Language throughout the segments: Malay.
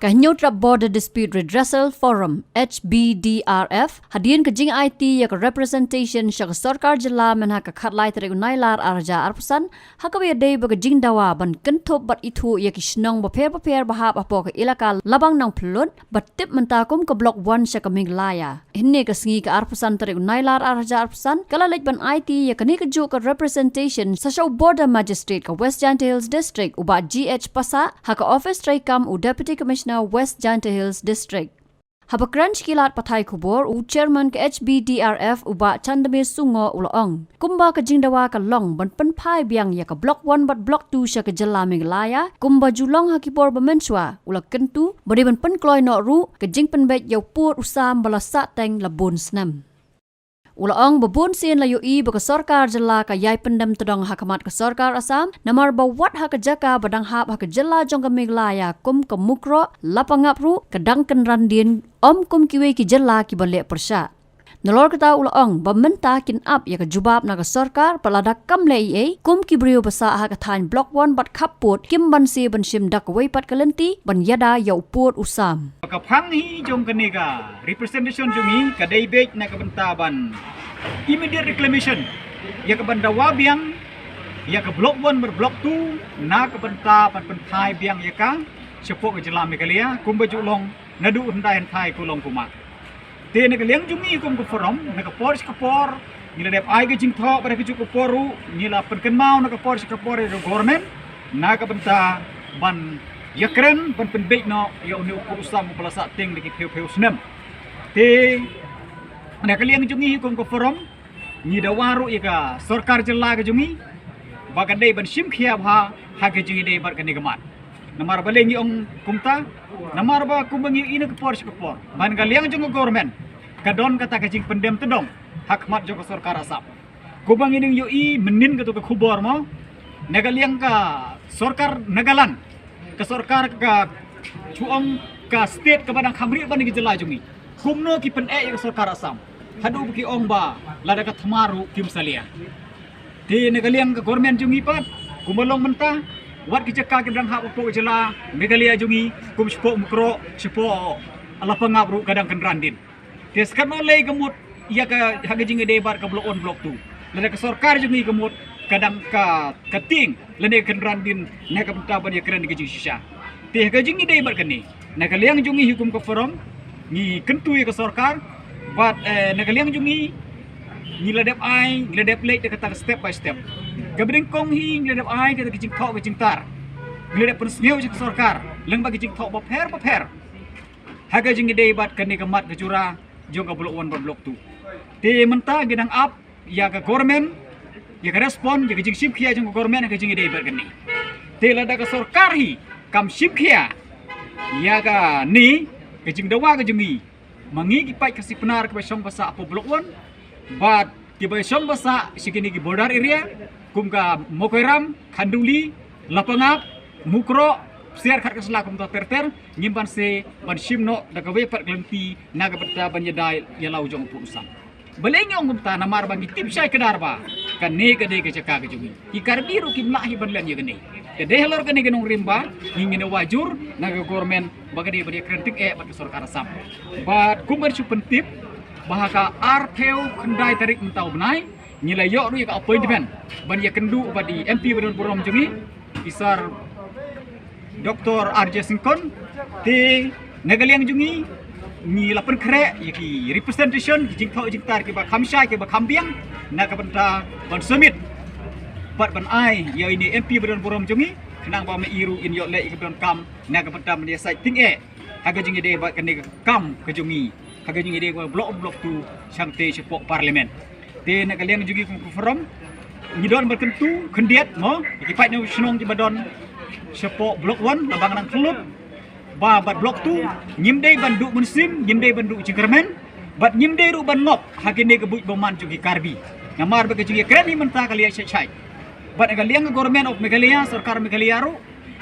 Kahnyot Border Dispute Redressal Forum HBDRF hadian kejing IT yak representation syak sarkar jila men hak khatlai tere unailar arja arpusan hakawe dei bag jing dawa ban kentop bat itu yak isnong baper bahap apo ke ilaka labang nang plun bat tip mentakum ke blok 1 syak minglaya hinne ka sngi ka arpusan tere unailar arja arpusan kala lej ban IT yak ni ke ju ka representation sa show border magistrate ka West Janta Hills district uba GH Pasa haka office tray kam u deputy commissioner West Janta Hills District. Habakranch kilat patay kubor u chairman ke HBDRF uba Chandamir Sungo Ulaong. Kumba ka jingdawa ka long ban panpai biang ya ka block 1 bat block 2 sya ka jala Meghalaya. Kumba julong hakipor bamenswa ula kentu bari ban pankloy no ru ka jing penbet yaw pur usam balasa teng labun snam. Ulaong babun sin layu i baka sarkar jala ka yai pendam tedong hakamat ka sarkar Asam namar bawat haka jaka badang hap haka jala jong ka Meghalaya kum ka mukro lapangap ru kadang kenrandin om kum kiwe ki jala ki balik persya. Nalor kata ulaong bamenta kin up ya ka jubab na ka sarkar palada kam lei kum ki brio basa haka thain block 1 bat khaput kim ban si ban shim dak wei pat kalenti ban yada yau put usam. Kapang hi jong kaniga representation jongi kadai bek na kabentaban immediate reclamation ya kabanda wabiang ya ka block 1 ber block 2 na kabenta pan penthai biang ya ka sepok ke jela Meghalaya kum baju long nadu undai thai ku long kuma te ne kaliang jongi kum ku forum na ka por nila dep ai ke jing tho pada ke ju ku poru nila penken mau na ka por ro government na kabenta ban ya keren ban penbek no ya uni usam pelasa ting di peu snem te na kaliang jungi hukum ko forum ni dawaru ika sarkar jela ke jungi bagandai ban sim khia bha ha ke jungi dei bar kani gamat namar balengi ong kumta namar ba kumbangi ina ke por ban kaliang jungi government kadon kata ke jing pendem tedong hakmat joko sarkar asap kubangi ning yo I menin ke to ke khubor mo nagaliang ka sarkar nagalan ke sarkar ka chuang ka state ka badang khamri ban ki jela jungi kumno ki pen ke sarkar Asam hadu ki ong ba lada ka thamaru kim salia ti negaliang ka government jungi pat kumalong menta wat ki jaka ki badang ha po jela Meghalaya jungi kum spo mukro spo ala pangap ru kadang kenrandin ti sekat no lei gemut ia ka haga jingi debar ka blok 1 blok 2 lada ka sarkar jungi gemut kadang ka kating lene kenrandin na ka bentaban ya keren ki shisha te ka jingi dei bar kani nagaliang jungi hukum ka forum ni kentu ya ka sarkar but nagaliang jungi ni ladap ai ladap lek kata step by step gabring kong hi ladap ai kata kijing thok kijing tar ladap pensmeu ka sarkar leng bagi jing thok baper haga jingi dei bat kani kamat ka jura jong ka blok 1 blok 2 te menta gedang up ya ka government ya ka respon ya ka jing sip khia jong ka government ka jingi dei bar kani te lada ka sarkar hi kam sip khia ya ka ni kejing dawa ke jungi mangi ki pai kasi penar ke besong basa apo blok 1 but ki besong basa sikini ki border area kum ka Mokoiram Khanduli Lapangap Mukro siar khat ka sela kum to terter nyimban se ban simno da ka we pat glempi naga betta banyadai ya lau jong pu usam baleng ong ta namar bangi tip sai kedar ba kan ne ka de ke caka ke jungi ki karbi ru ki mlahi banlan ye gene ke de halor kani genong rimba ngine wajur naga government bagade bade kritik bak sarkar Asam bat kumber su pentip bahaka arpeu kendai tarik mentau benai nilai yo ru ka appointment ban ye kendu badi MP badon purom jungi isar Dr. RJ Singkon ti nagaliang jungi ni lapan kre ki representation ki jingthau jingtar ki ba khamsai ki ba khambiang na ka banta ban summit pat ban ai ya ini MP badon purom jungi kenang ba me iru in yo le ki badon kam na ka banta me sai ting haga jingi de ba kani kam ka jungi haga jingi de blok 2 sangte sepok parlimen te na kalian jungi ku forum ni don berkentu kendiat mo ki pai no snong ji badon sepok blok 1 labang nang klub ba bat blok 2 nyimdei bandu muslim nyimdei bandu cingkermen bat nyimdei ru ban ngop hagene kebuj boman jugi karbi ngamar ba jugi keren ni menta kalian sai bat kalian government of Meghalaya sarkar Meghalaya ru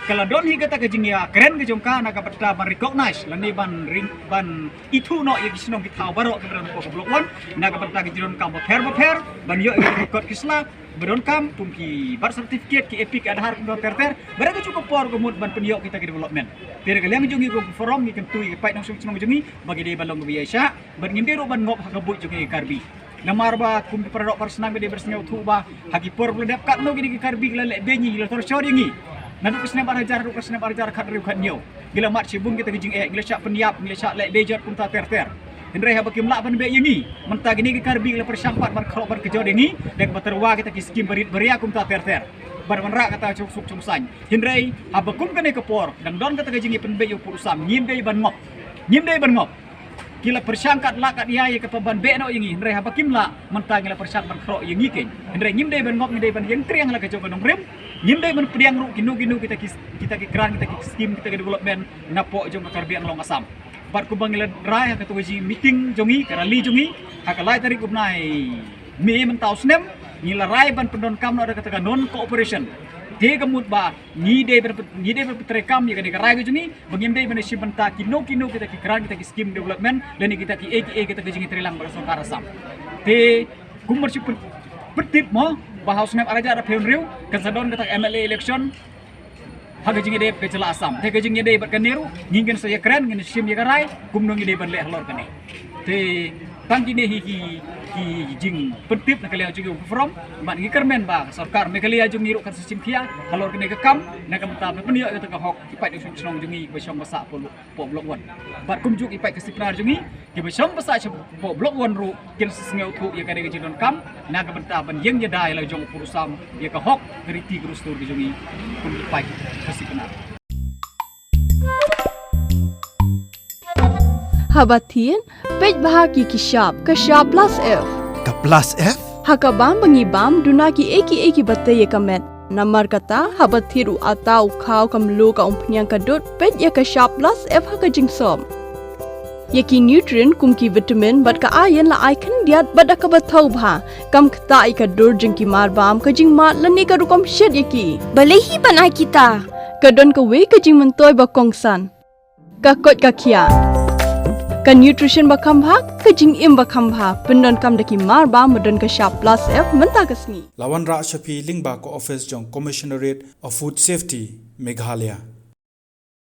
kalau don hi kata kejingya keren ke jongka nak benda ban recognize lani ban itu no yang sinong kita barok ke berang ko blok wan nak benda kejirun kam per ban yo record kisla beron kam pumki bar certificate ki epic adhar ko ter berang cukup por gumut ban penyo kita ke development tira kalian jungi ko forum ni kentu ki pai nang sinong jungi bagi de balong biasa ban ngimbe ro ban ngop hakabut jungi karbi namar ba kum peradok personal be bersnya tu ba hagi por bledap kat no gini karbi lele benyi la tor chodingi nandu kesne barajar ru kesne barajar khat riu khat nyo gila mat sibung kita gijing gila syak pendiap gila syak lek bejot pun ta ter hendrai ha bakim lak ban be yengi menta gini ke karbi la persangpat bar khlok bar kejo dengi dek baterwa kita ki skim berit beria kum ta ter bar manra kata cuk cum san hendrai ha bakum kene ke por dan don kata gijing pen be yo purusam nyim be ban ngop gila persangkat la kat iya ke paban be no yengi hendrai ha bakim la menta gila persangkat khlok yengi ken hendrai nyim de ban ngop nyim de ban yang triang la ke jo kanong rem nyim de ban pediang ru kinu kita ki kran kita ki skim kita ki development napok jong karbi ang long asam bat ko bangila rai ka tuji meeting jongi karali jongi hakalai tarik ubnai mi mentau snem nila rai ban pendon kam no ada kata non cooperation de gamut ba ni de berpeterekam ya ka rai jongi bangim de ban sibanta kino kita ki kran kita ki skim development dan kita ki AKA kita ki jingi trilang bar sokara sam te kumar si pertip mo bahaus snem araja ada peunriu kasadon kata MLA election haga jingi de kecela asam te ke jingi de bat kaniru ngingen saya keren ngin sim ya karai kumno ngi de ban le halor kane te tangki ne hi jing pentip nak kalian juga from man ngi kermen ba sarkar me kalian jung ngiru kan sim kia halor kane ke kam nak kam ta penio ke ta hok ipai de snong jungi be som basa po blok wan bat kum juk ipai ke sipnar jungi ki be som basa po blok wan ru kin sngeu thu ya kade ke jidon kam nak kam ta ban yeng ya dai la jong purusam ya ke hok riti grustur jungi kum ipai ke sipnar Habatin, pej bahagi Kashab plus F. Ka plus F? Hakabam bangibam dunaki eki batay kamet. Namar kata habathiru atau kau kamlu ka umpnyang kadut pej ya Kashab plus F hakajing som. Yaki nutrient kumki vitamin bat ka ayan la icon diat bat akabatau bha kam kata ikadur jengki marbam kajing mat lani ka rukom shed yaki. Balehi banai kita. Kadon ka we kajing mentoy bakongsan. Kakot kakia. Ka nutrition bakam bha kajing im bakam bha pendon kam daki marba modon Kashab plus F menta kasni Lawan Ra Shafi Lingba ko office jong Commissionerate of Food Safety Meghalaya